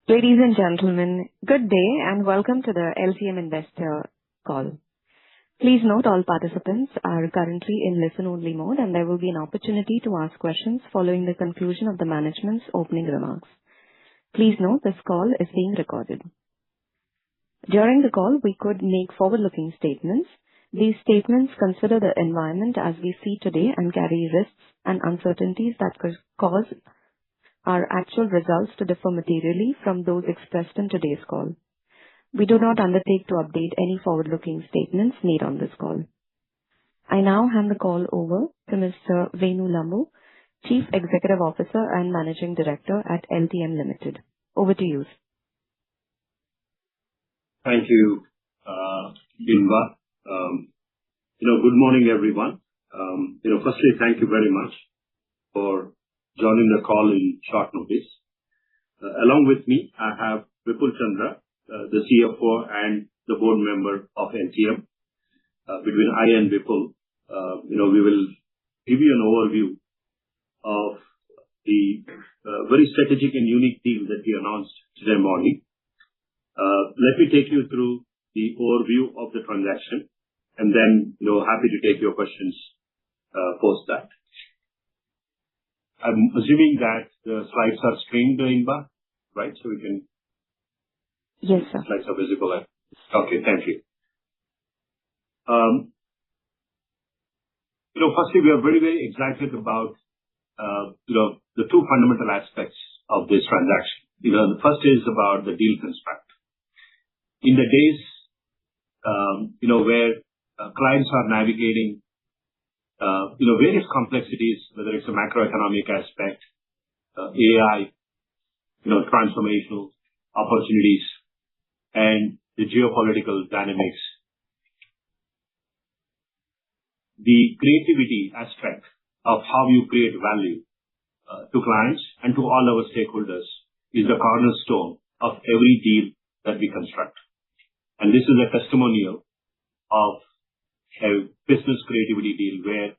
Ladies and gentlemen, good day and welcome to the LTM investor call. Please note all participants are currently in listen-only mode, and there will be an opportunity to ask questions following the conclusion of the management's opening remarks. Please note this call is being recorded. During the call, we could make forward-looking statements. These statements consider the environment as we see today and carry risks and uncertainties that could cause our actual results to differ materially from those expressed in today's call. We do not undertake to update any forward-looking statements made on this call. I now hand the call over to Mr. Venu Lambu, Chief Executive Officer and Managing Director at LTM Limited. Over to you. Thank you, Binba. Good morning, everyone. Firstly, thank you very much for joining the call in short notice. Along with me, I have Vipul Chandra, the CFO and the board member of LTM. Between I and Vipul, we will give you an overview of the very strategic and unique deal that we announced today morning. Let me take you through the overview of the transaction, and then happy to take your questions post that. I'm assuming that the slides are streamed, Binba, right? So we can. Yes, sir. Slides are visible. Okay, thank you. Firstly, we are very, very excited about the two fundamental aspects of this transaction. The first is about the deal construct. In the days where clients are navigating various complexities, whether it's a macroeconomic aspect, AI, transformational opportunities, and the geopolitical dynamics, the creativity aspect of how you create value to clients and to all our stakeholders is the cornerstone of every deal that we construct. And this is a testimonial of a business creativity deal where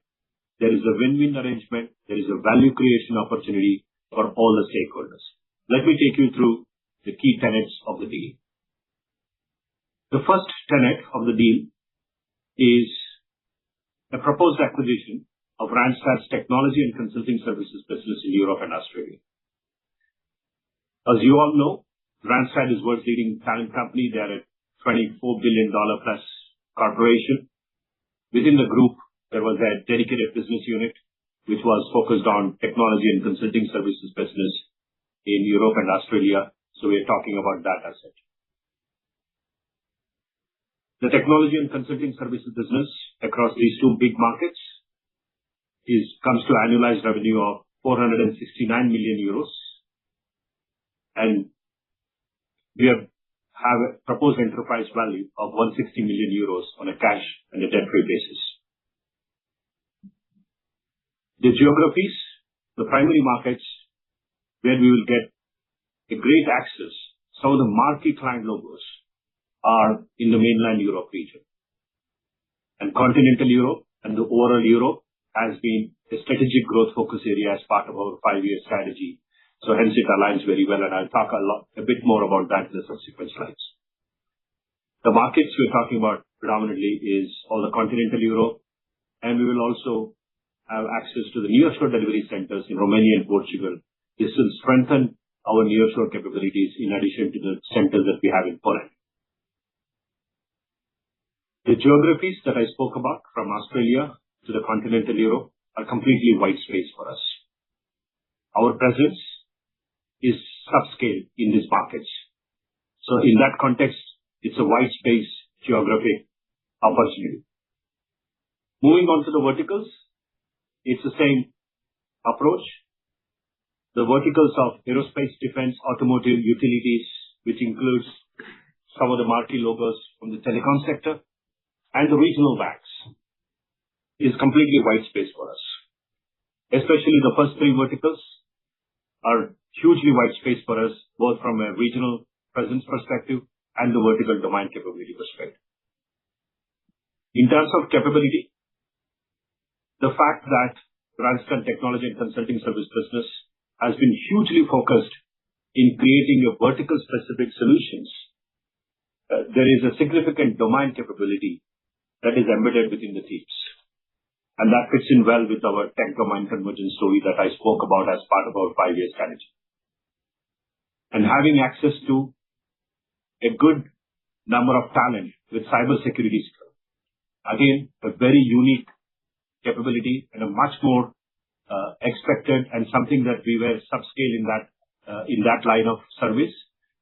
there is a win-win arrangement, there is a value creation opportunity for all the stakeholders. Let me take you through the key tenets of the deal. The first tenet of the deal is a proposed acquisition of Randstad's technology and consulting services business in Europe and Australia. As you all know, Randstad is world's leading talent company. They are a $24 billion plus corporation. Within the group, there was a dedicated business unit which was focused on technology and consulting services business in Europe and Australia. So we are talking about that asset. The technology and consulting services business across these two big markets comes to annualized revenue of 469 million euros. And we have a proposed enterprise value of 160 million euros on a cash and a debt-free basis. The geographies, the primary markets where we will get a great access, some of the marquee client logos are in the mainland Europe region. And continental Europe and the overall Europe has been a strategic growth focus area as part of our 5-year strategy. So hence it aligns very well, and I'll talk a bit more about that in the subsequent slides. The markets we're talking about predominantly is all the continental Europe, and we will also have access to the nearshore delivery centers in Romania and Portugal. This will strengthen our nearshore capabilities in addition to the centers that we have in Poland. The geographies that I spoke about, from Australia to the continental Europe, are completely white space for us. Our presence is subscale in these markets. So in that context, it's a white space geographic opportunity. Moving on to the verticals, it's the same approach. The verticals of aerospace, defense, automotive, utilities, which includes some of the marquee logos from the telecom sector, and the regional banks, is completely white space for us. Especially the first three verticals are hugely white space for us, both from a regional presence perspective and the vertical domain capability perspective. In terms of capability, the fact that Randstad Technology and Consulting Service business has been hugely focused in creating a vertical specific solutions, there is a significant domain capability that is embedded within the teams. And that fits in well with our tech domain convergence story that I spoke about as part of our 5-year strategy. And having access to a good number of talent with cybersecurity skill. Again, a very unique capability and a much more expected and something that we were subscale in that line of service.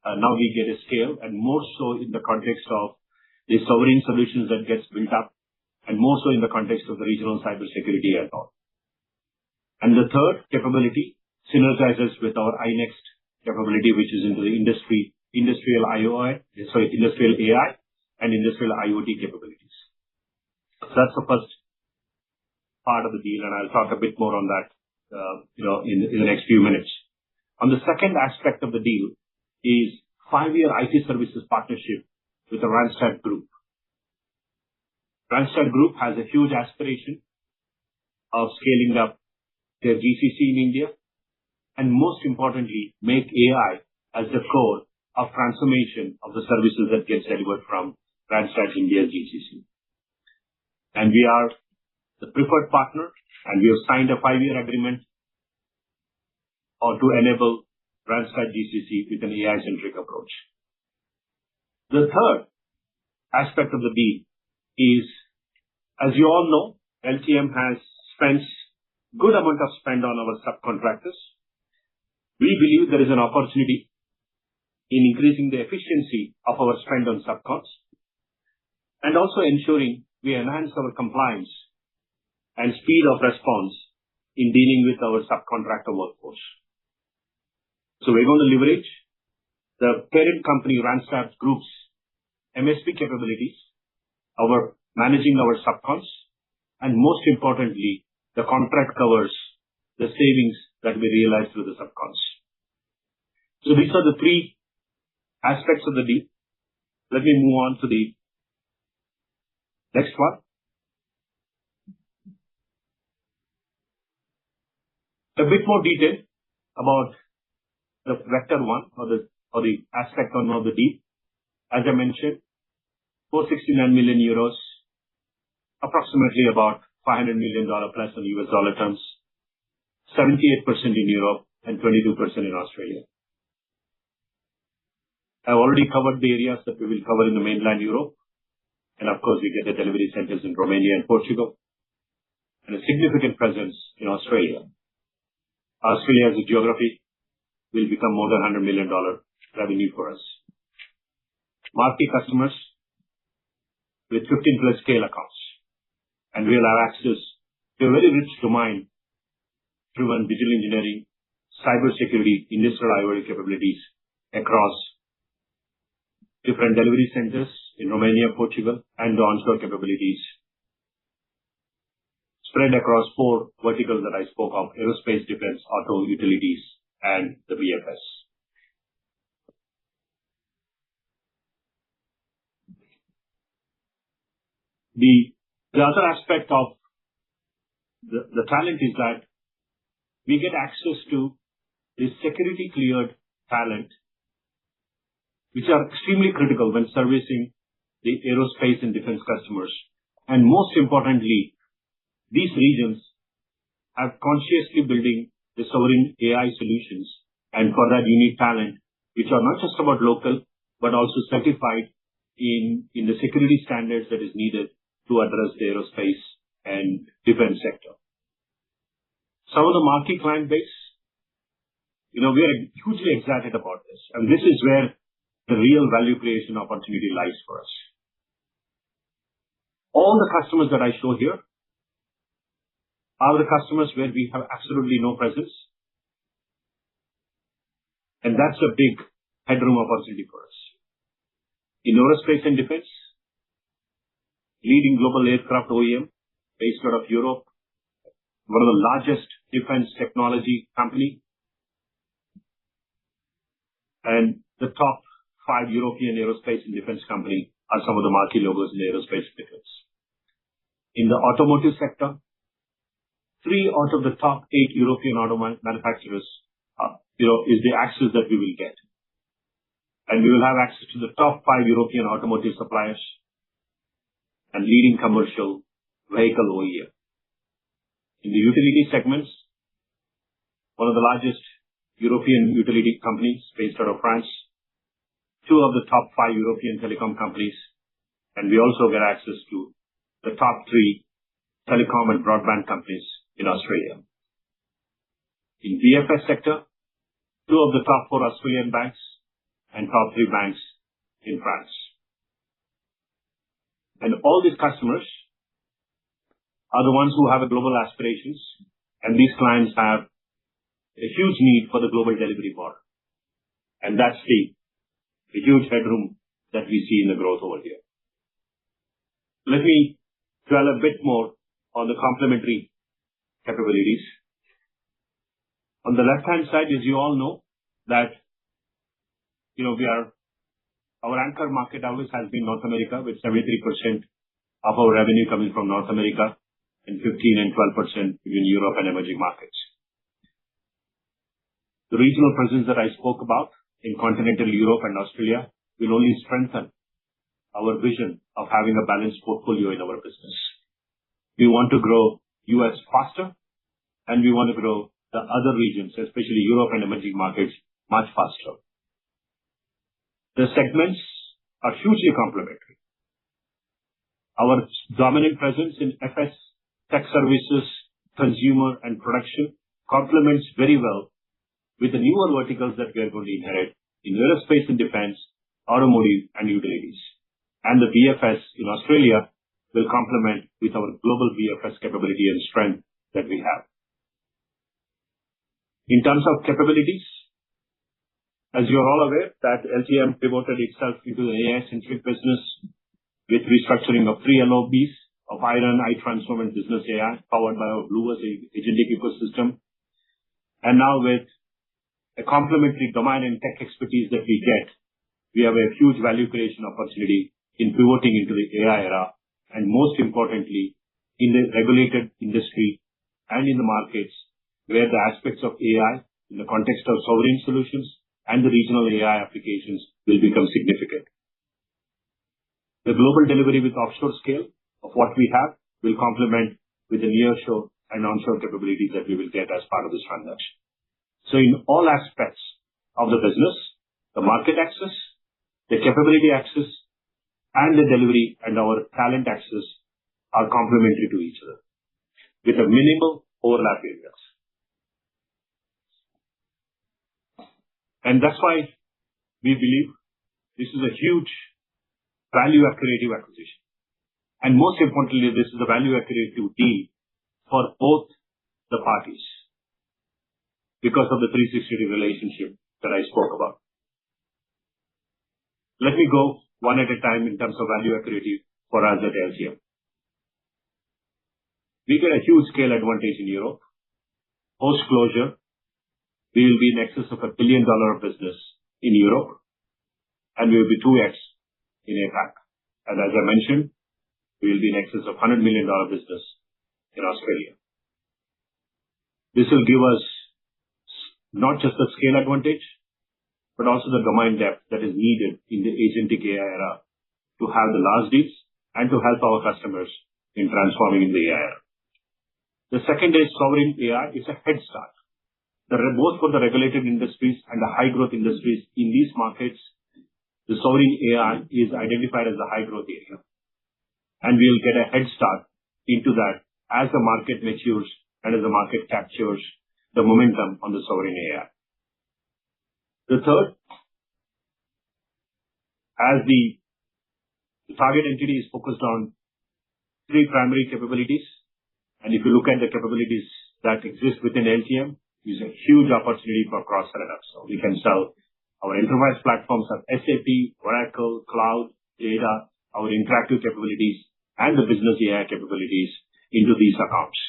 Now we get a scale, and more so in the context of the sovereign solutions that gets built up, and more so in the context of the regional cybersecurity and all. And the third capability synergizes with our iNext capability, which is into the industrial AI and industrial IoT capabilities. So that's the first part of the deal, and I'll talk a bit more on that in the next few minutes. On the second aspect of the deal is 5-year IT services partnership with the Randstad Group. Randstad Group has a huge aspiration of scaling up their GCC in India, and most importantly, make AI as the core of transformation of the services that gets delivered from Randstad India's GCC. And we are the preferred partner, and we have signed a 5-year agreement to enable Randstad GCC with an AI-centric approach. The third aspect of the deal is, as you all know, LTM has spent good amount of spend on our subcontractors. We believe there is an opportunity in increasing the efficiency of our spend on subcons, and also ensuring we enhance our compliance and speed of response in dealing with our subcontractor workforce. So we're going to leverage the parent company Randstad Group's MSP capabilities, our managing our subcons, and most importantly, the contract covers the savings that we realize through the subcons. So these are the three aspects of the deal. Let me move on to the next one. A bit more detail about the vector one or the aspect one of the deal. As I mentioned, 469 million euros, approximately about $500 million plus in US dollar terms, 78% in Europe and 22% in Australia. I've already covered the areas that we will cover in the mainland Europe. And of course, we get the delivery centers in Romania and Portugal, and a significant presence in Australia. Australia as a geography will become more than $100 million revenue for us. Marquee customers with 15 plus scale accounts, and we'll have access to a very rich domain-driven digital engineering, cybersecurity, industrial IoT capabilities across different delivery centers in Romania, Portugal, and the onshore capabilities spread across 4 verticals that I spoke of: aerospace, defense, auto, utilities, and the BFS. The other aspect of the talent is that we get access to the security cleared talent, which are extremely critical when servicing the aerospace and defense customers. And most importantly, these regions are consciously building the sovereign AI solutions, and for that you need talent which are not just about local, but also certified in the security standards that is needed to address the aerospace and defense sector. Some of the marquee client base, we are hugely excited about this, and this is where the real value creation opportunity lies for us. All the customers that I show here are the customers where we have absolutely no presence, and that's a big headroom opportunity for us. In aerospace and defense, leading global aircraft OEM based out of Europe, one of the largest defense technology company, and the top 5 European aerospace and defense company are some of the marquee logos in the aerospace and defense. In the automotive sector, 3 out of the top 8 European auto manufacturers is the access that we will get. And we will have access to the top 5 European automotive suppliers and leading commercial vehicle OEM. In the utility segments, one of the largest European utility companies based out of France, 2 of the top 5 European telecom companies, and we also get access to the top 3 telecom and broadband companies in Australia. In BFS sector, 2 of the top 4 Australian banks and top 3 banks in France. And all these customers are the ones who have a global aspirations, and these clients have a huge need for the global delivery model. And that's the huge headroom that we see in the growth over here. Let me dwell a bit more on the complementary capabilities. On the left-hand side, as you all know, that our anchor market always has been North America, with 73% of our revenue coming from North America and 15 and 12% between Europe and emerging markets. The regional presence that I spoke about in continental Europe and Australia will only strengthen our vision of having a balanced portfolio in our business. We want to grow US faster, and we want to grow the other regions, especially Europe and emerging markets, much faster. The segments are hugely complementary. Our dominant presence in FS, tech services, consumer, and production complements very well with the newer verticals that we are going to inherit in aerospace and defense, automotive, and utilities. And the BFS in Australia will complement with our global BFS capability and strength that we have. In terms of capabilities, as you are all aware, that LTM pivoted itself into the AI-centric business with restructuring of 3 LOBs of iRun, iTransform, and Business AI, powered by our Blueverse agentic ecosystem. And now with a complementary domain and tech expertise that we get, we have a huge value creation opportunity in pivoting into the AI era, and most importantly, in the regulated industry and in the markets where the aspects of AI in the context of sovereign solutions and the regional AI applications will become significant. The global delivery with offshore scale of what we have will complement with the nearshore and onshore capabilities that we will get as part of this transaction. So in all aspects of the business, the market access, the capability access, and the delivery and our talent access are complementary to each other with a minimal overlap areas. And that's why we believe this is a huge value-accretive acquisition. And most importantly, this is a value-accretive deal for both the parties because of the 360 relationship that I spoke about. Let me go one at a time in terms of value-accretive for us at LTM. We get a huge scale advantage in Europe. Post-closure, we will be in excess of $1 billion business in Europe, and we will be 2x in APAC. And as I mentioned, we will be in excess of $100 million business in Australia. This will give us not just the scale advantage, but also the domain depth that is needed in the agentic AI era to have the large deals and to help our customers in transforming in the AI era. The second is sovereign AI is a head start. Both for the regulated industries and the high growth industries in these markets, the sovereign AI is identified as a high growth area. And we will get a head start into that as the market matures and as the market captures the momentum on the sovereign AI. The third, as the target entity is focused on 3 primary capabilities, and if you look at the capabilities that exist within LTM, is a huge opportunity for cross-sell and upsell. We can sell our enterprise platforms of SAP, Oracle, Cloud, Data, our interactive capabilities, and the business AI capabilities into these accounts,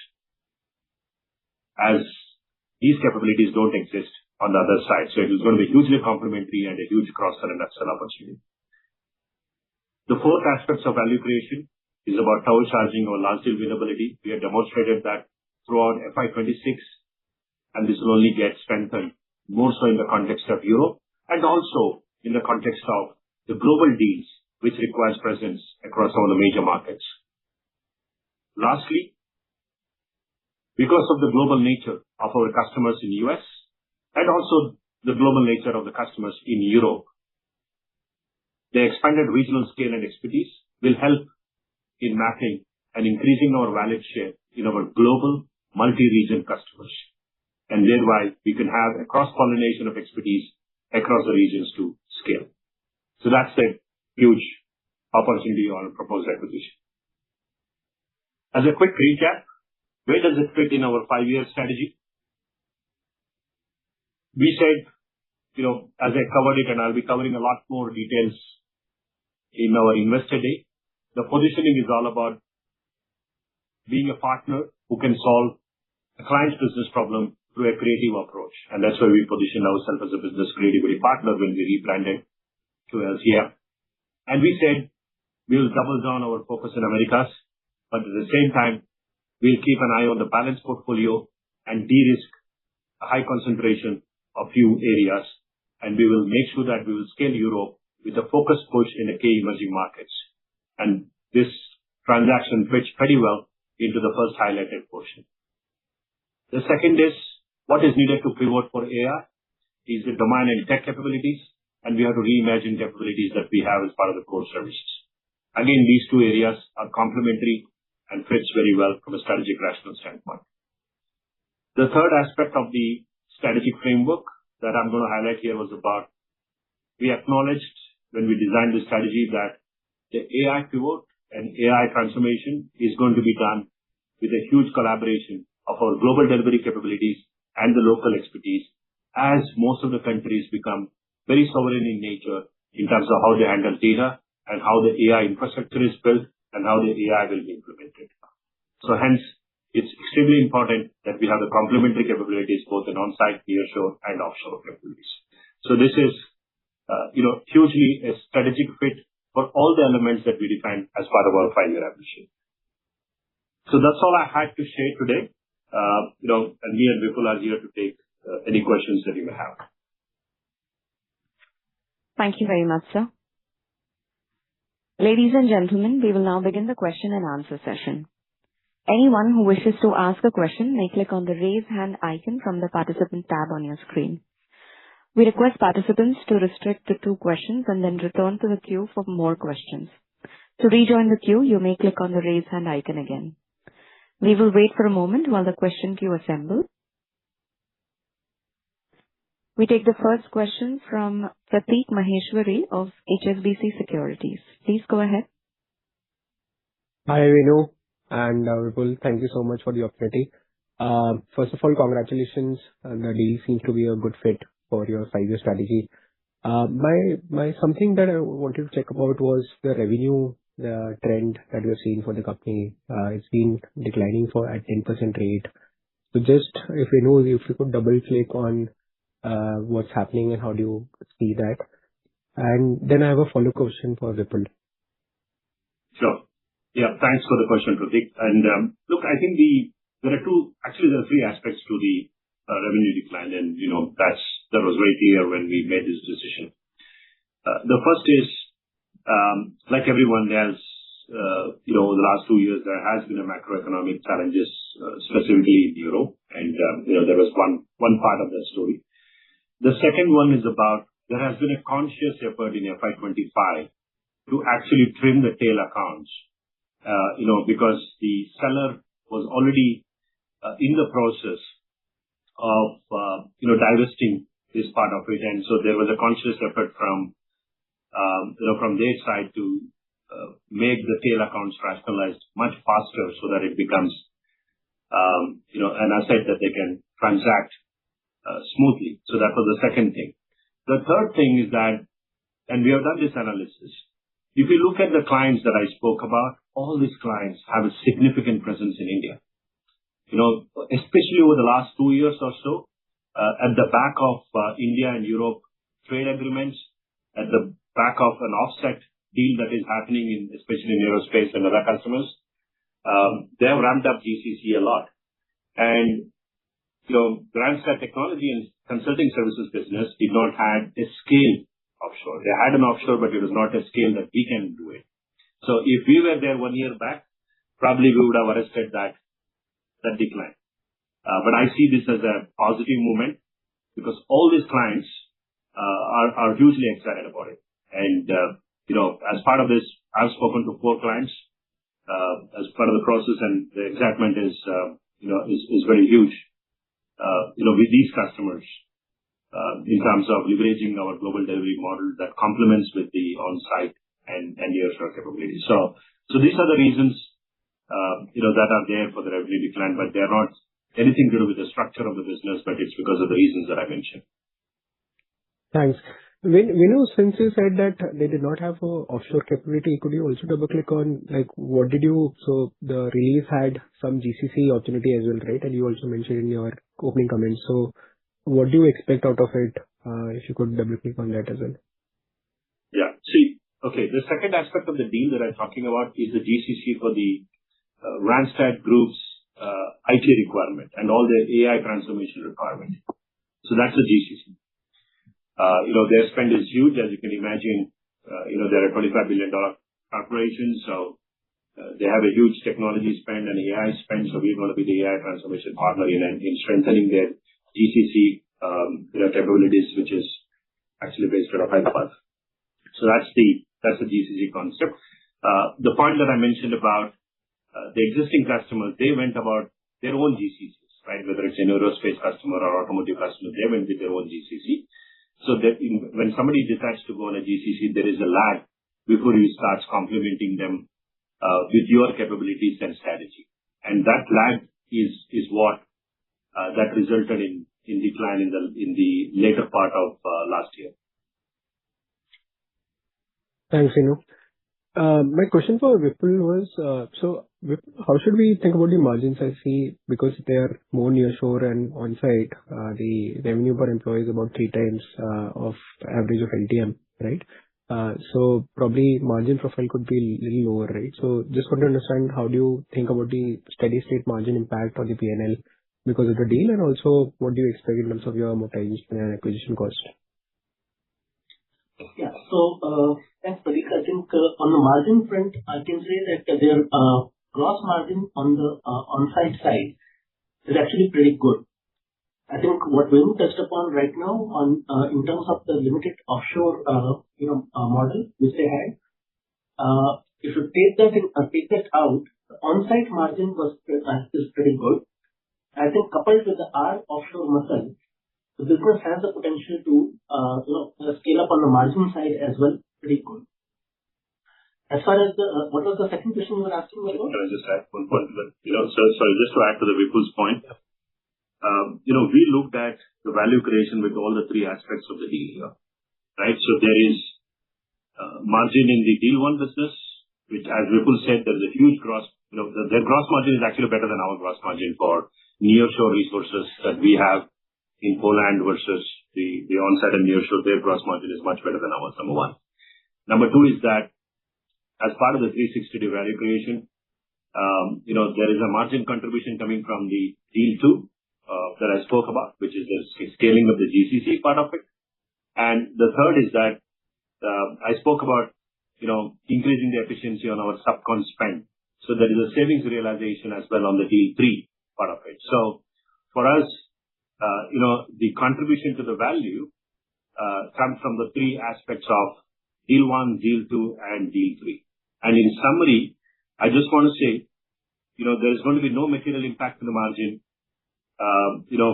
as these capabilities don't exist on the other side. So it is going to be hugely complementary and a huge cross-sell and upsell opportunity. The fourth aspect of value creation is about turbocharging our large deal winnability. We have demonstrated that throughout FY26, and this will only get strengthened more so in the context of Europe and also in the context of the global deals, which requires presence across all the major markets. Lastly, because of the global nature of our customers in US and also the global nature of the customers in Europe, the expanded regional scale and expertise will help in mapping and increasing our wallet share in our global multi-region customers. And thereby we can have a cross-pollination of expertise across the regions to scale. So that's a huge opportunity on a proposed acquisition. As a quick recap, where does it fit in our 5-year strategy? We said, as I covered it, and I'll be covering a lot more details in our Investor Day, the positioning is all about being a partner who can solve a client's business problem through a creative approach. And that's why we position ourselves as a business creativity partner when we rebranded to LTM. And we said we will double down our focus in Americas, but at the same time, we'll keep an eye on the balanced portfolio and de-risk a high concentration of few areas. And we will make sure that we will scale Europe with a focused push in the key emerging markets. And this transaction fits pretty well into the first highlighted portion. The second is what is needed to pivot for AI is the domain and tech capabilities, and we have to reimagine capabilities that we have as part of the core services. Again, these two areas are complementary and fits very well from a strategic rational standpoint. The third aspect of the strategic framework that I'm going to highlight here was about we acknowledged when we designed the strategy that the AI pivot and AI transformation is going to be done with a huge collaboration of our global delivery capabilities and the local expertise as most of the countries become very sovereign in nature in terms of how they handle data and how the AI infrastructure is built and how the AI will be implemented. So hence, it's extremely important that we have the complementary capabilities both in on-site, nearshore, and offshore capabilities. So this is, hugely a strategic fit for all the elements that we defined as part of our 5-year ambition. So that's all I had to share today. And me and Vipul are here to take any questions that you may have. Thank you very much, sir. Ladies and gentlemen, we will now begin the question and answer session. Anyone who wishes to ask a question may click on the raise hand icon from the participant tab on your screen. We request participants to restrict to 2 questions and then return to the queue for more questions. To rejoin the queue, you may click on the raise hand icon again. We will wait for a moment while the question queue assembles. We take the first question from Prateek Maheshwari of HSBC Securities. Please go ahead. Hi, Venu and Vipul. Thank you so much for the opportunity. First of all, congratulations. The deal seems to be a good fit for your 5-year strategy. Something that I wanted to check about was the revenue, the trend that we have seen for the company. It's been declining at 10% rate. So just if you could double click on what's happening and how do you see that? And then I have a follow-up question for Vipul. Sure. Yeah, thanks for the question, Prateek. And look, I think there are 3 aspects to the revenue decline, and that was very clear when we made this decision. The first is, like everyone else, over the last 2 years, there has been a macroeconomic challenges, specifically in Europe, and there was one part of that story. The second one is about there has been a conscious effort in FY25 to actually trim the tail accounts, because the seller was already in the process of divesting this part of it, and so there was a conscious effort from their side to make the tail accounts rationalized much faster so that it becomes an asset that they can transact smoothly. So that was the second thing. The third thing is that, and we have done this analysis, if you look at the clients that I spoke about, all these clients have a significant presence in India. Especially over the last 2 years or so, at the back of India and Europe trade agreements, at the back of an offset deal that is happening especially in aerospace and other customers, they have ramped up GCC a lot. And Randstad Technology and Consulting Services business did not have a scale offshore. They had an offshore, but it was not a scale that we can do it. So if we were there 1 year back, probably we would have arrested that decline. But I see this as a positive movement because all these clients are hugely excited about it. And, as part of this, I've spoken to 4 clients as part of the process, and the excitement is very huge, with these customers in terms of leveraging our global delivery model that complements with the on-site and nearshore capabilities. So these are the reasons, that are there for the revenue decline, but they're not anything to do with the structure of the business, but it's because of the reasons that I mentioned. Thanks. Vinu, since you said that they did not have a offshore capability, could you also double-click on, so the release had some GCC opportunity as well, right? And you also mentioned in your opening comments. So what do you expect out of it, if you could double-click on that as well? Yeah. See, okay, the second aspect of the deal that I'm talking about is the GCC for the Randstad Group's IT requirement and all the AI transformation requirement. So that's the GCC. Their spend is huge, as you can imagine. They're a $25 billion corporation, so they have a huge technology spend and AI spend. So we're going to be the AI transformation partner in strengthening their GCC capabilities, which is actually based out of Hyderabad. So that's the GCC concept. The point that I mentioned about the existing customers, they went about their own GCCs, right? Whether it's an aerospace customer or automotive customer, they went with their own GCC. So that when somebody decides to go on a GCC, there is a lag before you start complementing them with your capabilities and strategy. And that lag is what that resulted in decline in the later part of last year. Thanks, Vinu. My question for Vipul was, Vipul, how should we think about the margins? I see because they are more nearshore and on-site, the revenue per employee is about 3 times of average of LTM, right? So probably margin profile could be a little lower, right? So just want to understand, how do you think about the steady state margin impact on the P&L because of the deal, and also what do you expect in terms of your amortization and acquisition cost? Yeah. So, thanks, Pradeep. I think on the margin front, I can say that their gross margin on the on-site side is actually pretty good. I think what Venu touched upon right now on in terms of the limited offshore model which they had, if you take that out, the on-site margin is pretty good. I think coupled with our offshore muscle, the business has the potential to scale up on the margin side as well, pretty good. As far as what was the second question you were asking about? Can I just add one point to that? Sorry, just to add to the Vipul's point. We looked at the value creation with all the 3 aspects of the deal here, right? So there is margin in the deal one business, which, as Vipul said, there's a huge their gross margin is actually better than our gross margin for nearshore resources that we have in Poland versus the on-site and nearshore. Their gross margin is much better than ours, number one. Number 2 is that as part of the 360-degree value creation, there is a margin contribution coming from the deal 2 that I spoke about, which is the scaling of the GCC part of it. And the third is that I spoke about, increasing the efficiency on our subcon spend. So there is a savings realization as well on the deal 3 part of it. So for us, the contribution to the value comes from the 3 aspects of deal 1, deal 2, and deal 3. And in summary, I just want to say, there is going to be no material impact to the margin,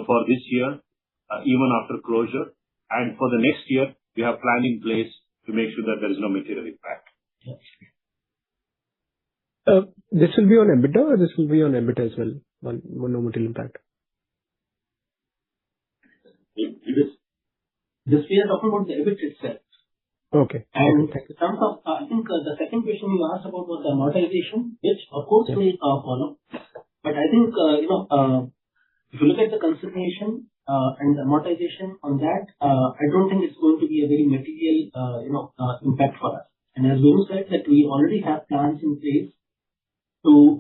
for this year, even after closure. And for the next year, we have plan in place to make sure that there is no material impact. This will be on EBITDA, or this will be on EBIT as well? No material impact. This we are talking about the EBIT itself. Okay. And in terms of, I think the second question you asked about was the amortization, which of course will follow. But I think, if you look at the consideration and the amortization on that, I don't think it's going to be a very material, impact for us. And as Venu said, that we already have plans in place to,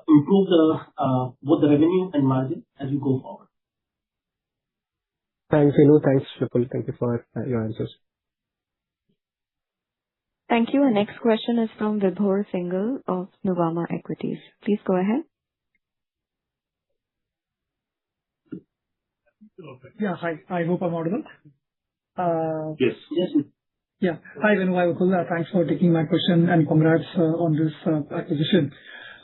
improve both the revenue and margin as we go forward. Thanks, Venu. Thanks, Vipul. Thank you for your answers. Thank you. Our next question is from Vibhor Singhal of Nuvama Equities. Please go ahead. Yeah. Hi. I hope I'm audible. Yes. Yeah. Hi, Venu. Hi, Vipul. Thanks for taking my question and congrats on this acquisition.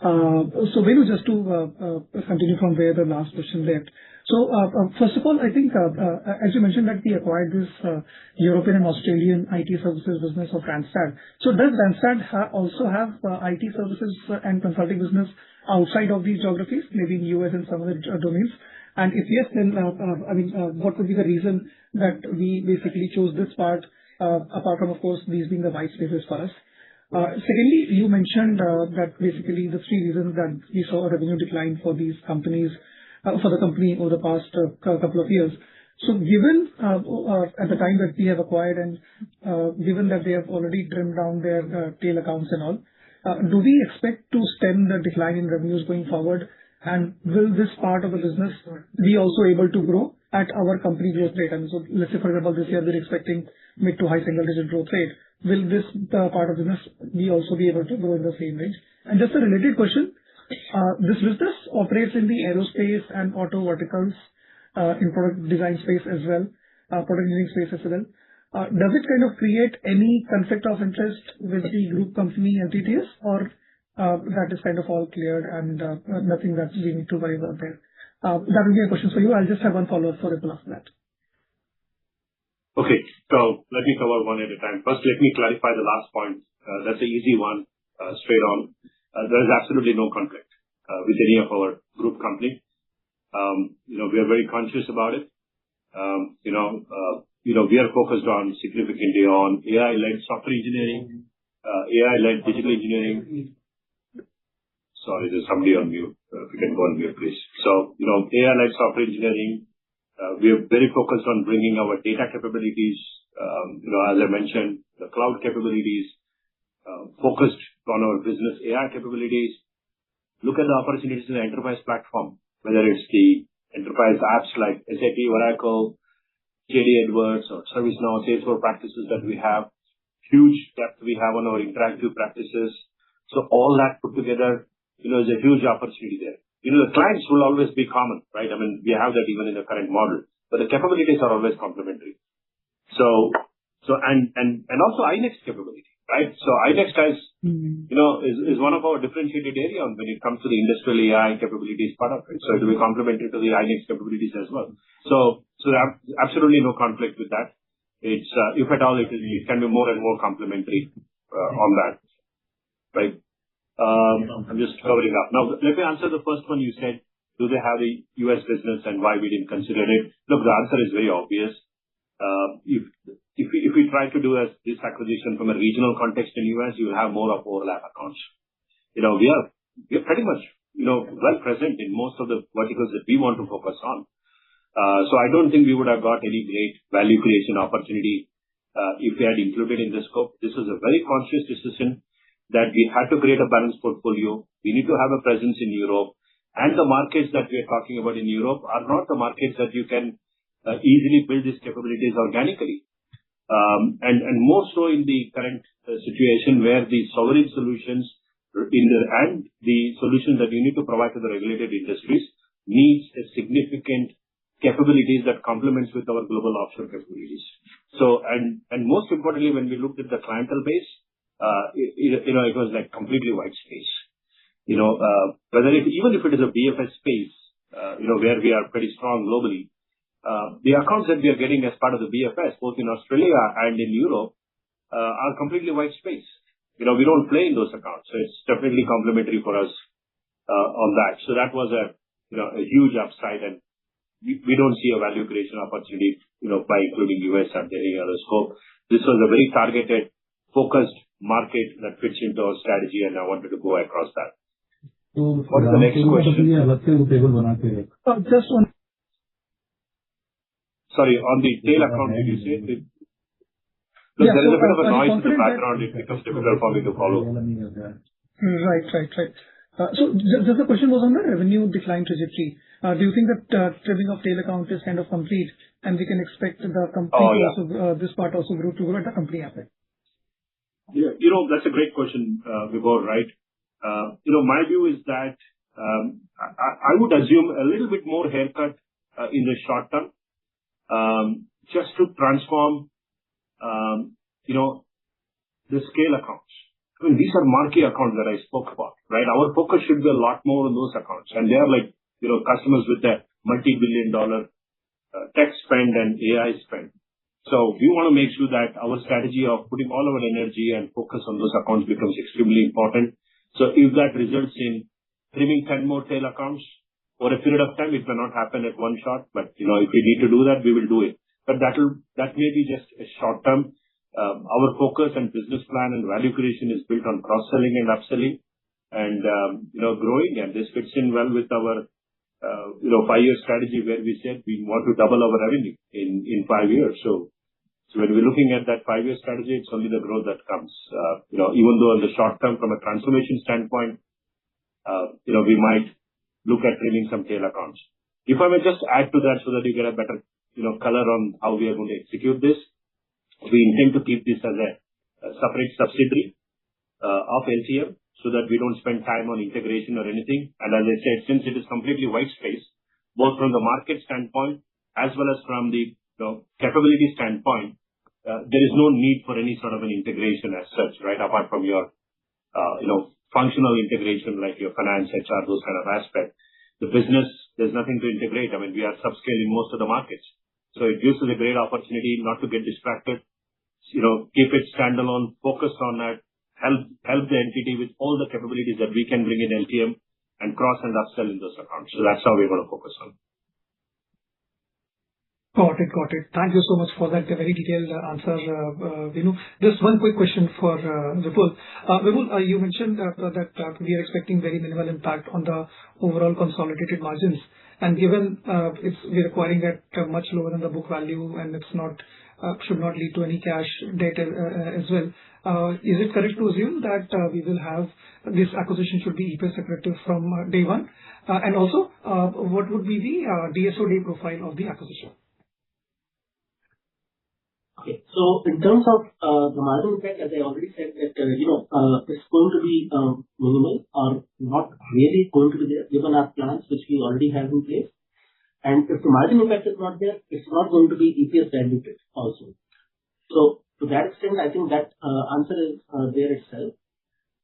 Venu, just to continue from where the last question left. First of all, I think, as you mentioned that we acquired this European and Australian IT services business of Randstad. Does Randstad also have IT services and consulting business outside of these geographies, maybe in U.S. and some other domains? And if yes, then what would be the reason that we basically chose this part, apart from, of course, these being the white spaces for us? Secondly, you mentioned that basically the three reasons that we saw a revenue decline for these companies, for the company over the past couple of years. Given at the time that we have acquired and given that they have already trimmed down their tail accounts and all, do we expect to stem the decline in revenues going forward? And will this part of the business be also able to grow at our company growth rate? Let's say, for example, this year we're expecting mid to high single-digit growth rate. Will this part of business be also be able to grow in the same range? And just a related question, this business operates in the aerospace and auto verticals, in product design space as well, product engineering space as well. Does it kind of create any conflict of interest with the group company entities, or that is kind of all cleared and nothing that we need to worry about there? That will be a question for you. I'll just have one follow-up for Vipul after that. Okay. Let me cover one at a time. First, let me clarify the last point. That's an easy one, straight on. There is absolutely no conflict with any of our group company. We are very conscious about it. We are focused on significantly on AI-led software engineering, AI-led digital engineering. Sorry, there's somebody on mute. If you can go on mute, please. AI-led software engineering. We are very focused on bringing our data capabilities, as I mentioned, the cloud capabilities, focused on our business AI capabilities. Look at the opportunities in the enterprise platform, whether it's the enterprise apps like SAP, Oracle, JD Edwards, or ServiceNow, Salesforce practices that we have. Huge depth we have on our interactive practices. All that put together, is a huge opportunity there. The clients will always be common, right? We have that even in the current model, but the capabilities are always complementary. And also iNext capability, right? iNext has, is one of our differentiated area when it comes to the industrial AI capabilities part of it. It will be complementary to the iNext capabilities as well. Absolutely no conflict with that. It's, if at all, it can be more and more complementary on that, right? I'm just covering up. Now, let me answer the first one. You said, do they have a U.S. business and why we didn't consider it? Look, the answer is very obvious. If we try to do this acquisition from a regional context in U.S., you will have more of overlap accounts. We are pretty much, well present in most of the verticals that we want to focus on. I don't think we would have got any great value creation opportunity if we had included in the scope. This was a very conscious decision that we had to create a balanced portfolio. We need to have a presence in Europe, and the markets that we are talking about in Europe are not the markets that you can easily build these capabilities organically. And more so in the current situation where the sovereign solutions and the solutions that you need to provide to the regulated industries needs a significant capabilities that complements with our global offshore capabilities. And most importantly, when we looked at the clientele base, it was like completely white space. Even if it is a BFS space, where we are pretty strong globally, the accounts that we are getting as part of the BFS, both in Australia and in Europe, are completely white space. We don't play in those accounts, so it's definitely complementary for us on that. That was a huge upside, and we don't see a value creation opportunity, by including U.S. and any other scope. This was a very targeted, focused market that fits into our strategy, and I wanted to go across that. What is the next question? Just one. Sorry, on the tail account, did you say? Look, there is a bit of a noise in the background. It becomes difficult for me to follow. Right. Just the question was on the revenue decline trajectory. Do you think that trimming of tail account is kind of complete and we can expect the company this part also grow at the company aspect? Yeah, that's a great question, Vibhor, right? My view is that I would assume a little bit more haircut in the short term, just to transform, the scale accounts. I mean, these are marquee accounts that I spoke about, right? Our focus should be a lot more on those accounts. And they are like, customers with a multi-billion-dollar tech spend and AI spend. So we want to make sure that our strategy of putting all our energy and focus on those accounts becomes extremely important. So if that results in trimming 10 more tail accounts for a period of time, it may not happen at one shot, but if we need to do that, we will do it. But that may be just a short term. Our focus and business plan and value creation is built on cross-selling and upselling and, growing. And this fits in well with our, 5-year strategy where we said we want to double our revenue in 5 years. So when we're looking at that 5-year strategy, it's only the growth that comes. Even though in the short term, from a transformation standpoint, we might look at trimming some tail accounts. If I may just add to that so that you get a better, color on how we are going to execute this. We intend to keep this as a separate subsidiary of LTM so that we don't spend time on integration or anything. And as I said, since it is completely white space, both from the market standpoint as well as from the capability standpoint, there is no need for any sort of an integration as such, right? Apart from your functional integration like your finance, HR, those kind of aspects. The business, there's nothing to integrate. I mean, we are subscale in most of the markets. So it gives us a great opportunity not to get distracted, keep it standalone, focus on that, help the entity with all the capabilities that we can bring in LTM and cross and upsell in those accounts. So that's how we're going to focus on. Got it. Thank you so much for that very detailed answer, Venu. Just one quick question for Vipul. Vipul, you mentioned that we are expecting very minimal impact on the overall consolidated margins. And given we're acquiring at much lower than the book value and should not lead to any cash debt as well. Is it correct to assume that we will have this acquisition should be EPS accretive from day one? And also, what would be the DSO day profile of the acquisition? Okay. So in terms of the margin impact, as I already said, that it's going to be minimal or not really going to be there given our plans which we already have in place. And if the margin impact is not there, it's not going to be EPS diluted also. So to that extent, I think that answer is there itself.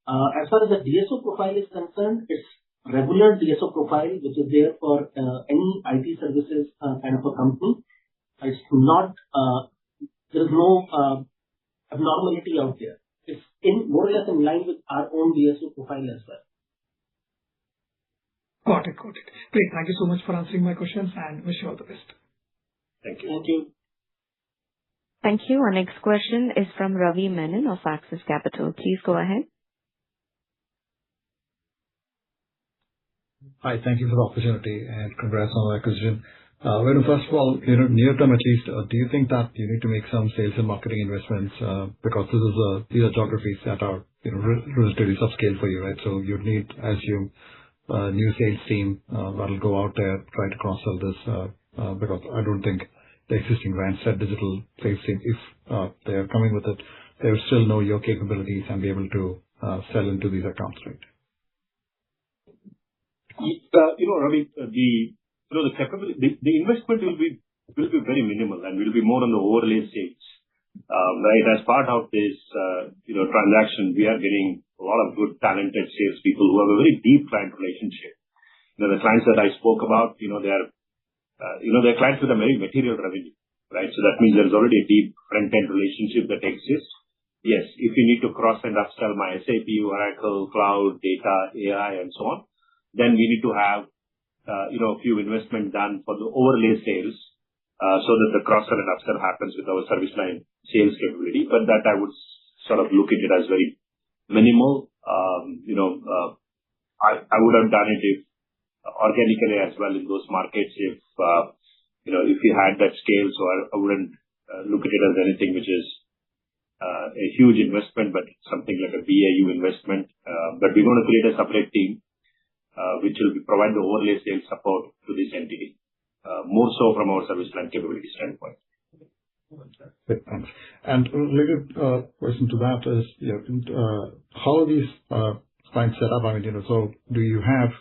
As far as the DSO profile is concerned, it's regular DSO profile which is there for any IT services kind of a company. It's not there is no abnormality out there. It's more or less in line with our own DSO profile as well. Got it. Great. Thank you so much for answering my questions and wish you all the best. Thank you. Thank you. Thank you. Our next question is from Ravi Menon of Axis Capital. Please go ahead. Hi, thank you for the opportunity and congrats on the acquisition. Well, first of all, near term at least, do you think that you need to make some sales and marketing investments because these are geographies that are relatively subscale for you, right? So you need, as you new sales team that'll go out there try to cross sell this because I don't think the existing Randstad digital sales team, if they are coming with it, they will still know your capabilities and be able to sell into these accounts, right? Ravi, the capability, the investment will be very minimal and will be more on the overlay stage. Right, as part of this, transaction, we are getting a lot of good talented salespeople who have a very deep client relationship. The clients that I spoke about, they're clients with a very material revenue, right? So that means there's already a deep front-end relationship that exists. Yes, if you need to cross and upsell my SAP, Oracle, cloud, data, AI, and so on, then we need to have a few investment done for the overlay sales, so that the cross-sell and upsell happens with our service line sales capability. But that I would sort of look at it as very minimal. I would have done it if organically as well in those markets if we had that scale. So I wouldn't look at it as anything which is a huge investment, but something like a BAU investment. But we're going to create a separate team which will provide the overlay sales support to this entity, more so from our service line capability standpoint. Great, thanks. And related question to that is, how are these clients set up? I mean, so do you have,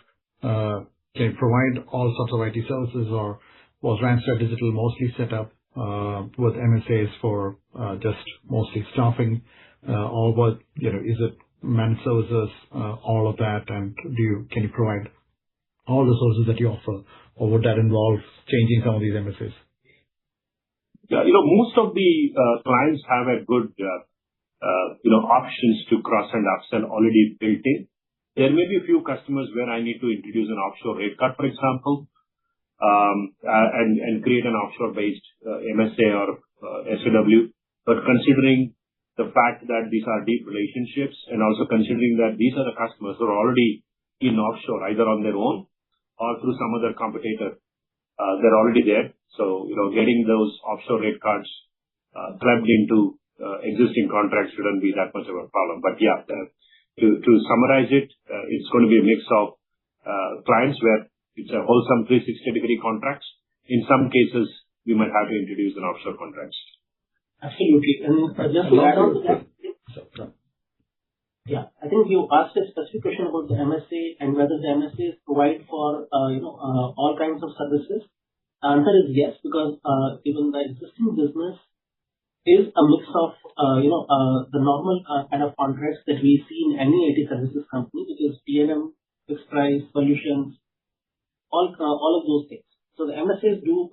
can you provide all sorts of IT services, or was Randstad Digital mostly set up with MSAs for just mostly staffing, or what, is it managed services, all of that, and can you provide all the services that you offer, or would that involve changing some of these MSAs? Yeah, most of the clients have a good, options to cross and upsell already built in. There may be a few customers where I need to introduce an offshore rate card, for example, and create an offshore-based MSA or SOW. But considering the fact that these are deep relationships, and also considering that these are the customers who are already in offshore, either on their own or through some other competitor, they're already there. So, getting those offshore rate cards clubbed into existing contracts shouldn't be that much of a problem. But yeah, to summarize it, it's going to be a mix of clients where it's a wholesome 360-degree contracts. In some cases, we might have to introduce an offshore contracts. Absolutely. And just to add on to that, yeah, I think you asked a specific question about the MSA and whether the MSAs provide for all kinds of services. The answer is yes, because even the existing business is a mix of the normal kind of contracts that we see in any IT services company, which is T&M, fixed price, solutions, all of those things. So the MSAs do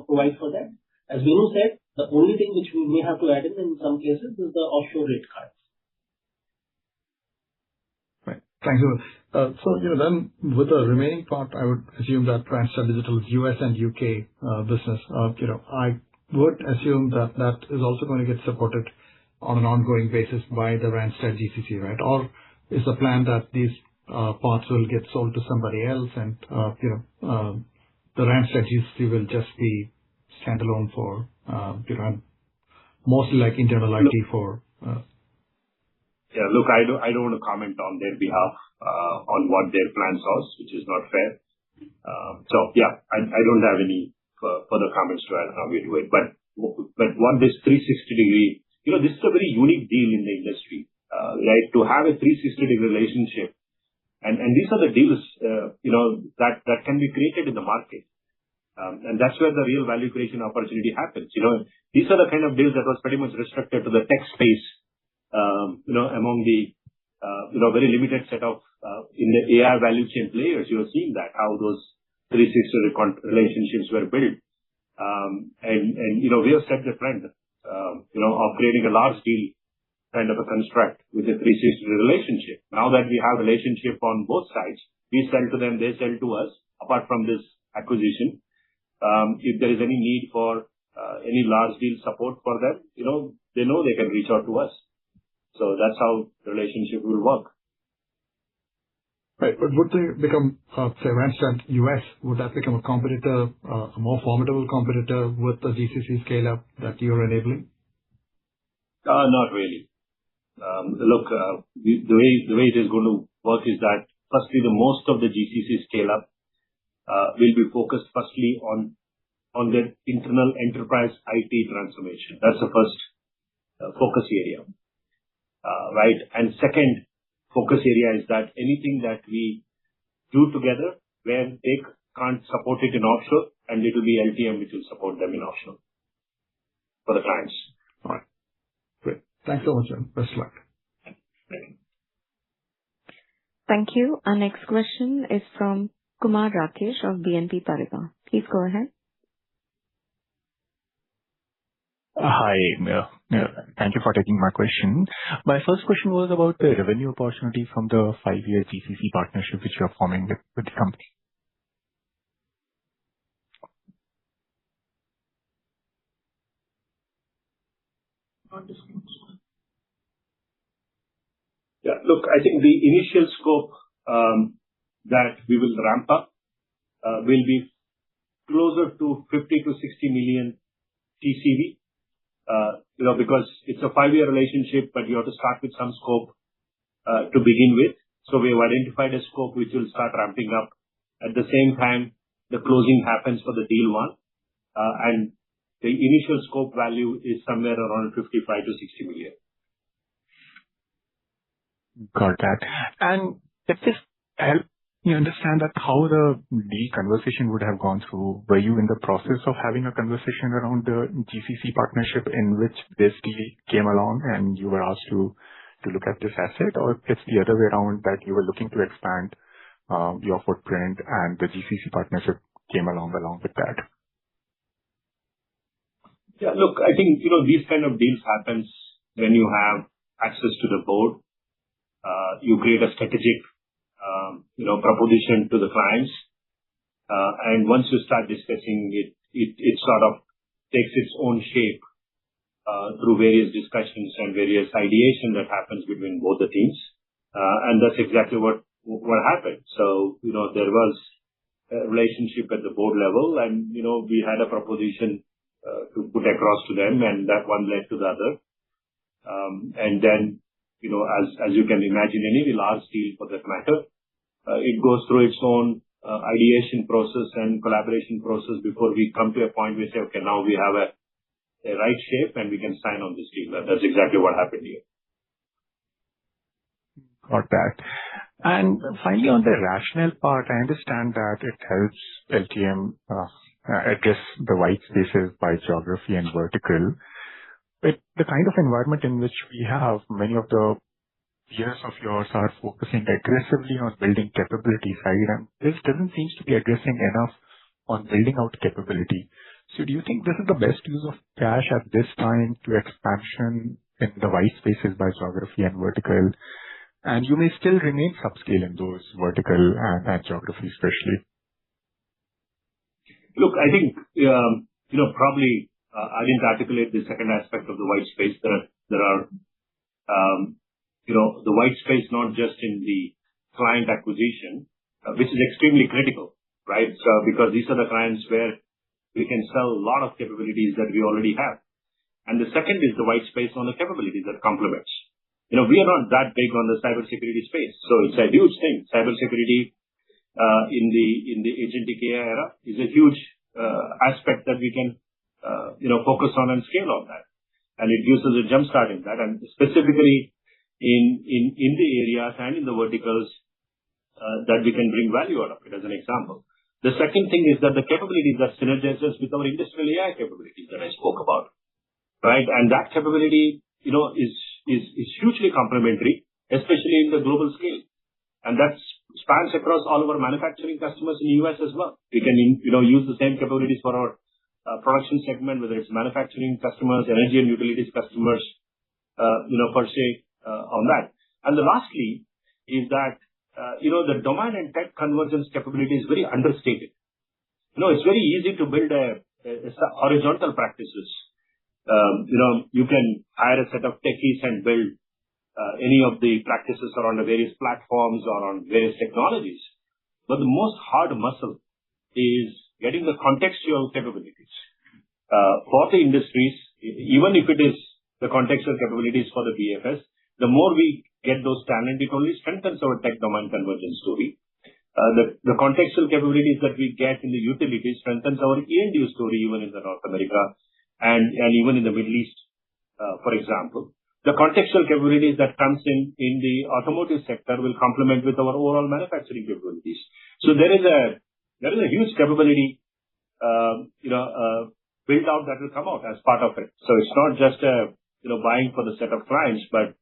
provide for that. As Venu said, the only thing which we may have to add in some cases is the offshore rate cards. Right. Thank you. So then with the remaining part, I would assume that Randstad Digital's US and UK business, I would assume that that is also going to get supported on an ongoing basis by the Randstad GCC, right? Or is the plan that these parts will get sold to somebody else, and the Randstad GCC will just be standalone for mostly like internal IT for. Yeah, look, I don't want to comment on their behalf on what their plans are, which is not fair. So yeah, I don't have any further comments to add how we do it. But what this 360-degree, this is a very unique deal in the industry, right? To have a 360-degree relationship. And these are the deals, that can be created in the market. And that's where the real value creation opportunity happens. These are the kind of deals that was pretty much restricted to the tech space, among the, very limited set of, in the AI value chain players. You have seen that, how those 360 relationships were built. And we have set the trend, of creating a large deal kind of a construct with a 360 relationship. Now that we have relationship on both sides, we sell to them, they sell to us. Apart from this acquisition, if there is any need for any large deal support for them, they know they can reach out to us. So that's how the relationship will work. Right. But would they become, say, Randstad US, would that become a competitor, a more formidable competitor with the GCC scale-up that you're enabling? Not really. Look, the way it is going to work is that firstly, the most of the GCC scale-up will be focused firstly on their internal enterprise IT transformation. That's the first focus area, right? And second focus area is that anything that we do together where they can't support it in offshore, and it will be LTM which will support them in offshore for the clients. All right. Great. Thanks so much, and best luck. Thank you. Thank you. Our next question is from Kumar Rakesh of BNP Paribas. Please go ahead. Hi. Thank you for taking my question. My first question was about the revenue opportunity from the 5-year GCC partnership which you are forming with the company. Yeah, look, I think the initial scope that we will ramp up will be closer to 50 to 60 million TCV. Because it's a 5-year relationship, but you have to start with some scope to begin with. So we have identified a scope which will start ramping up. At the same time, the closing happens for the deal one, and the initial scope value is somewhere around 55 to 60 million. Got that. And if this help you understand that how the deal conversation would have gone through, were you in the process of having a conversation around the GCC partnership in which this deal came along and you were asked to look at this asset, or it's the other way around that you were looking to expand your footprint and the GCC partnership came along with that? Yeah, look, I think, these kind of deals happens when you have access to the board. You create a strategic, proposition to the clients. And once you start discussing it sort of takes its own shape through various discussions and various ideation that happens between both the teams. And that's exactly what happened. So, there was a relationship at the board level and, we had a proposition to put across to them, and that one led to the other. And then, as you can imagine, any large deal for that matter, it goes through its own ideation process and collaboration process before we come to a point where we say, okay, now we have a right shape and we can sign on this deal. That's exactly what happened here. Got that. And finally, on the rationale part, I understand that it helps LTM address the white spaces by geography and vertical. But the kind of environment in which we have, many of the peers of yours are focusing aggressively on building capability side, and this doesn't seem to be addressing enough on building out capability. So do you think this is the best use of cash at this time to expansion in the white spaces by geography and vertical? And you may still remain subscale in those vertical and geography especially. Look, I think, probably I didn't articulate the second aspect of the white space. There are, the white space, not just in the client acquisition, which is extremely critical, right? So, because these are the clients where we can sell a lot of capabilities that we already have. And the second is the white space on the capabilities that complements. We are not that big on the cybersecurity space. So it's a huge thing. Cybersecurity, in the agentic AI era is a huge, aspect that we can, focus on and scale on that. And it gives us a jump start in that. And specifically in the areas and in the verticals, that we can bring value out of it as an example. The second thing is that the capabilities that synergizes with our industrial AI capabilities that I spoke about, right? And that capability, is hugely complementary, especially in the global scale. And that spans across all of our manufacturing customers in the US as well. We can, use the same capabilities for our production segment, whether it's manufacturing customers, energy and utilities customers, per se, on that. And the lastly is that, the domain and tech convergence capability is very understated. It's very easy to build a horizontal practices. You can hire a set of techies and build any of the practices around the various platforms or on various technologies. But the most hard muscle is getting the contextual capabilities for the industries, even if it is the contextual capabilities for the BFS. The more we get those talent, it only strengthens our tech domain convergence story. The contextual capabilities that we get in the utilities strengthens our E&U story even in the North America and even in the Middle East, for example. The contextual capabilities that comes in the automotive sector will complement with our overall manufacturing capabilities. So there is a huge capability, built out that will come out as part of it. So it's not just buying for the set of clients, but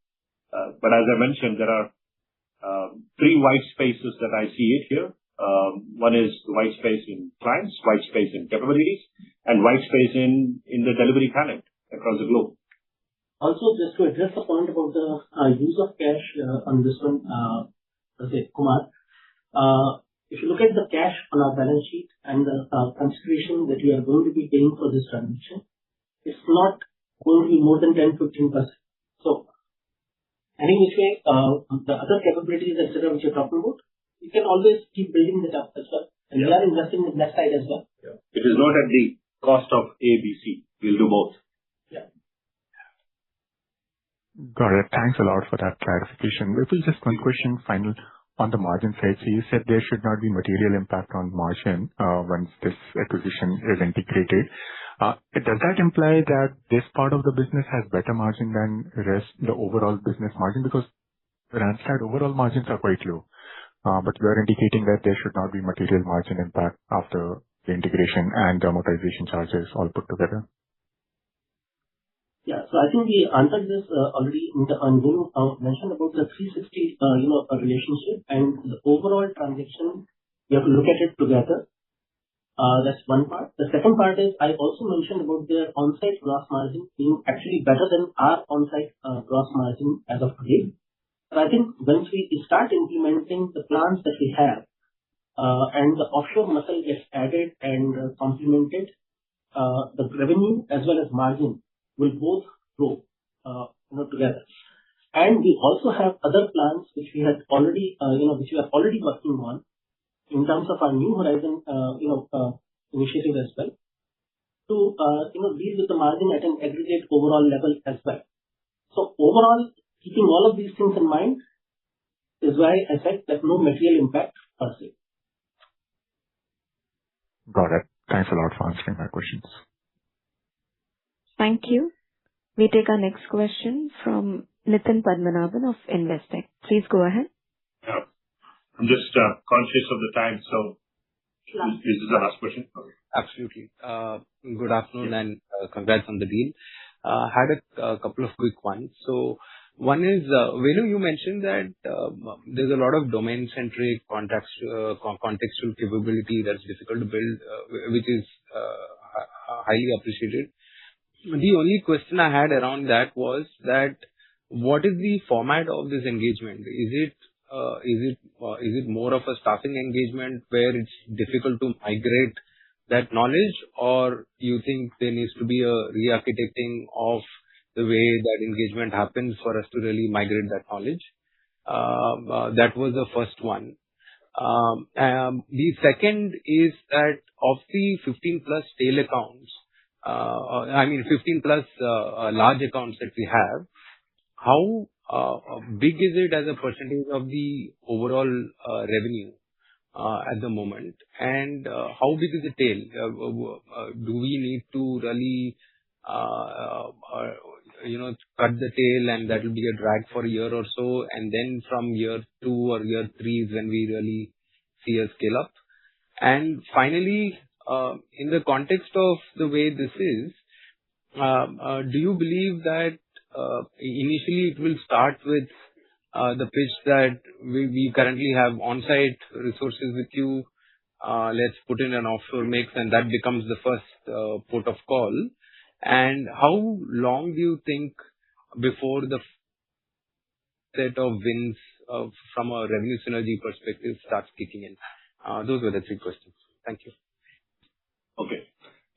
as I mentioned, there are three white spaces that I see it here. One is the white space in clients, white space in capabilities, and white space in the delivery talent across the globe. Also, just to address the point about the use of cash on this one, Kumar, if you look at the cash on our balance sheet and the consideration that we are going to be paying for this transaction, it's not going to be more than 10-15%. So, any which way, the other capabilities, etc., which you're talking about, you can always keep building that up as well. And we are investing in that side as well. Yeah. It is not at the cost of A, B, C. We'll do both. Yeah. Got it. Thanks a lot for that clarification. Vipul, just one question final on the margin side. So you said there should not be material impact on margin once this acquisition is integrated. Does that imply that this part of the business has better margin than the overall business margin? Because Randstad overall margins are quite low, but you are indicating that there should not be material margin impact after the integration and the amortization charges all put together. Yeah. So I think we answered this already in the Venu mentioned about the 360 relationship and the overall transaction. You have to look at it together. That's one part. The second part is I also mentioned about their on-site gross margin being actually better than our on-site gross margin as of today. So I think once we start implementing the plans that we have and the offshore muscle gets added and complemented, the revenue as well as margin will both grow together. And we also have other plans which we had already, which we are already working on in terms of our New Horizon, initiative as well to, deal with the margin at an aggregate overall level as well. So overall, keeping all of these things in mind is why I said that no material impact per se. Got it. Thanks a lot for answering my questions. Thank you. We take our next question from Nitin Padmanabhan of Investec. Please go ahead. Yeah. I'm just conscious of the time, so this is the last question. Absolutely. Good afternoon and congrats on the deal. Had a couple of quick ones. So one is, Venu, you mentioned that there's a lot of domain-centric contextual capability that's difficult to build, which is highly appreciated. The only question I had around that was that what is the format of this engagement? Is it more of a staffing engagement where it's difficult to migrate that knowledge, or you think there needs to be a re-architecting of the way that engagement happens for us to really migrate that knowledge? That was the first one. The second is that of the 15 plus tail accounts, 15 plus large accounts that we have, how big is it as a percentage of the overall revenue at the moment? And how big is the tail? Do we need to really cut the tail and that will be a drag for a year or so, and then from year 2 or year 3 is when we really see a scale up? And finally, in the context of the way this is, do you believe that initially it will start with the pitch that we currently have on-site resources with you, let's put in an offshore mix, and that becomes the first port of call? And how long do you think before the set of wins from a revenue synergy perspective starts kicking in? Those were the 3 questions. Thank you. Okay.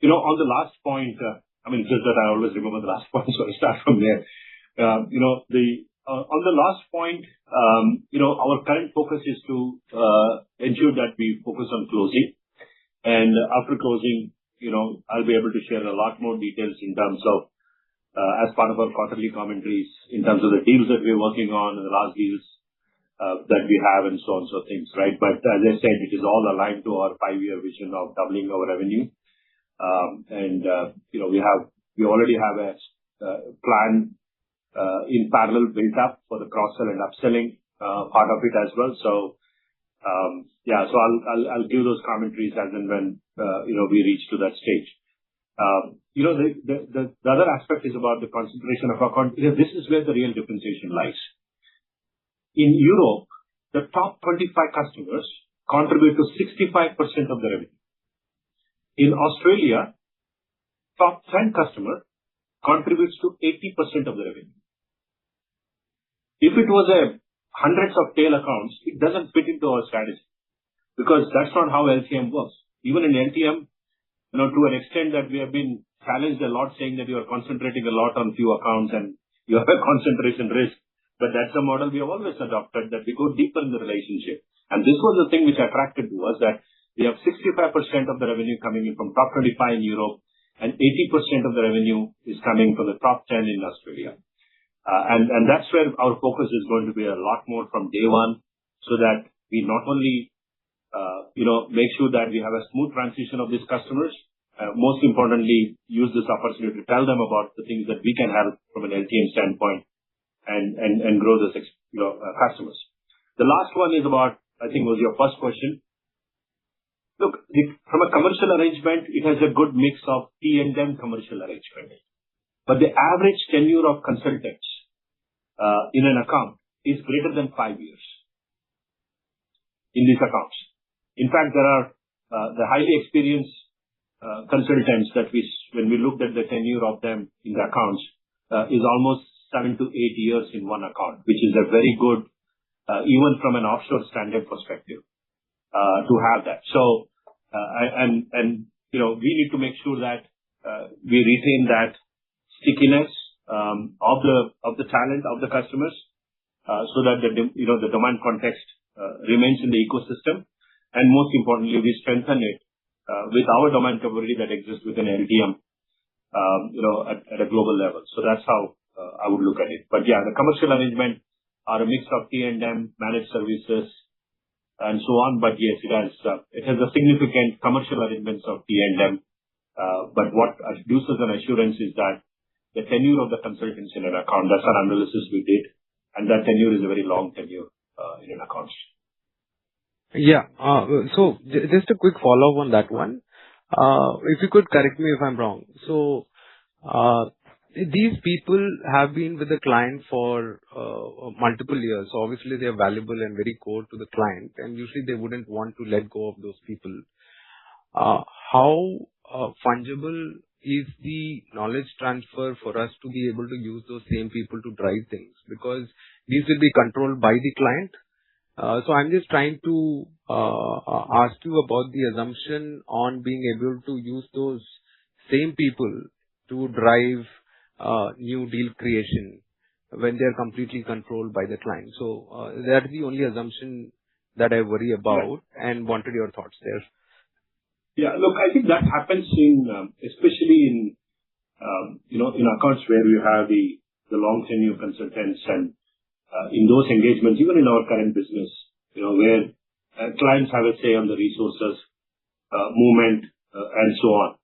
On the last point, just that I always remember the last point, so I start from there. On the last point, our current focus is to ensure that we focus on closing. And after closing, I'll be able to share a lot more details in terms of, as part of our quarterly commentaries, in terms of the deals that we're working on and the large deals that we have and so on, so things, right? But as I said, it is all aligned to our 5-year vision of doubling our revenue. We already have a plan in parallel built up for the cross-sell and upselling part of it as well. So I'll give those commentaries as and when we reach to that stage. The other aspect is about the concentration of our this is where the real differentiation lies. In Europe, the top 25 customers contribute to 65% of the revenue. In Australia, top 10 customers contributes to 80% of the revenue. If it was hundreds of tail accounts, it doesn't fit into our strategy because that's not how LTM works. Even in LTM, to an extent that we have been challenged a lot saying that you are concentrating a lot on few accounts and you have a concentration risk. But that's a model we have always adopted, that we go deeper in the relationship. And this was the thing which attracted to us, that we have 65% of the revenue coming in from top 25 in Europe and 80% of the revenue is coming from the top 10 in Australia. And that's where our focus is going to be a lot more from day one, so that we not only make sure that we have a smooth transition of these customers, most importantly, use this opportunity to tell them about the things that we can help from an LTM standpoint and grow those customers. The last one is about, I think was your first question. Look, from a commercial arrangement, it has a good mix of T&M commercial arrangement. But the average tenure of consultants in an account is greater than 5 years in these accounts. In fact, there are the highly experienced consultants that when we looked at the tenure of them in the accounts, is almost 7 to 8 years in one account, which is a very good, even from an offshore standard perspective, to have that. So, we need to make sure that we retain that stickiness of the talent of the customers, so that the demand context remains in the ecosystem, and most importantly, we strengthen it with our domain capability that exists within LTM, at a global level. So that's how I would look at it. But yeah, the commercial arrangement are a mix of T&M, managed services, and so on. But yes, it has a significant commercial arrangements of T&M. But what gives us an assurance is that the tenure of the consultants in an account, that's our analysis we did, and that tenure is a very long tenure in an account. Yeah. So just a quick follow-up on that one. If you could correct me if I'm wrong. So these people have been with the client for multiple years. So obviously they are valuable and very core to the client, and usually they wouldn't want to let go of those people. How fungible is the knowledge transfer for us to be able to use those same people to drive things? Because these will be controlled by the client. So I'm just trying to ask you about the assumption on being able to use those same people to drive new deal creation when they are completely controlled by the client. So that's the only assumption that I worry about, and wanted your thoughts there. Yeah, look, I think that happens especially in accounts where you have the long tenure consultants, and in those engagements, even in our current business, where clients have a say on the resources, movement, and so on.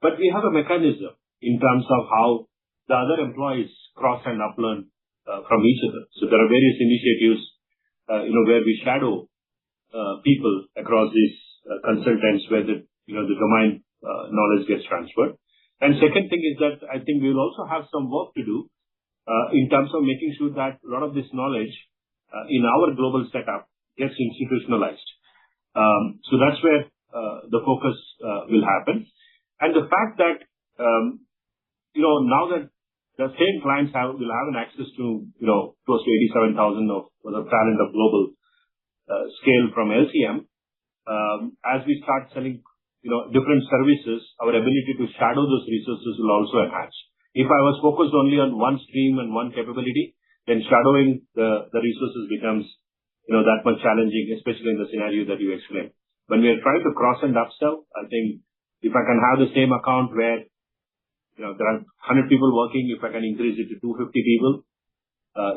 But we have a mechanism in terms of how the other employees cross and uplearn from each other. So there are various initiatives, where we shadow people across these consultants, where the domain knowledge gets transferred. And second thing is that I think we will also have some work to do in terms of making sure that a lot of this knowledge in our global setup gets institutionalized. So that's where the focus will happen. And the fact that now that the same clients will have an access to close to 87,000 of the talent of global scale from LTM, as we start selling different services, our ability to shadow those resources will also enhance. If I was focused only on one stream and one capability, then shadowing the resources becomes that much challenging, especially in the scenario that you explained. When we are trying to cross and upsell, I think if I can have the same account where there are 100 people working, if I can increase it to 250 people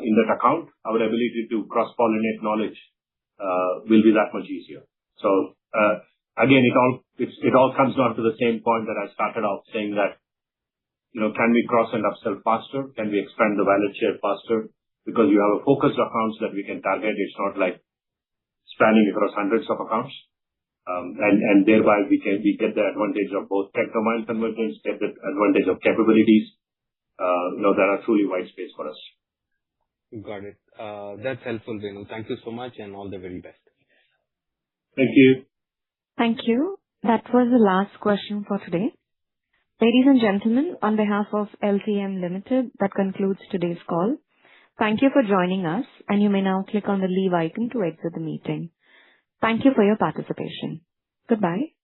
in that account, our ability to cross-pollinate knowledge will be that much easier. So again, it all comes down to the same point that I started off saying that can we cross and upsell faster? Can we expand the value share faster? Because you have a focused accounts that we can target. It's not like spanning across hundreds of accounts. And thereby we get the advantage of both tech domain convergence, get the advantage of capabilities that are truly white space for us. Got it. That's helpful, Venu. Thank you so much, and all the very best. Thank you. Thank you. That was the last question for today. Ladies and gentlemen, on behalf of LTM Limited, that concludes today's call. Thank you for joining us, and you may now click on the leave icon to exit the meeting. Thank you for your participation. Goodbye.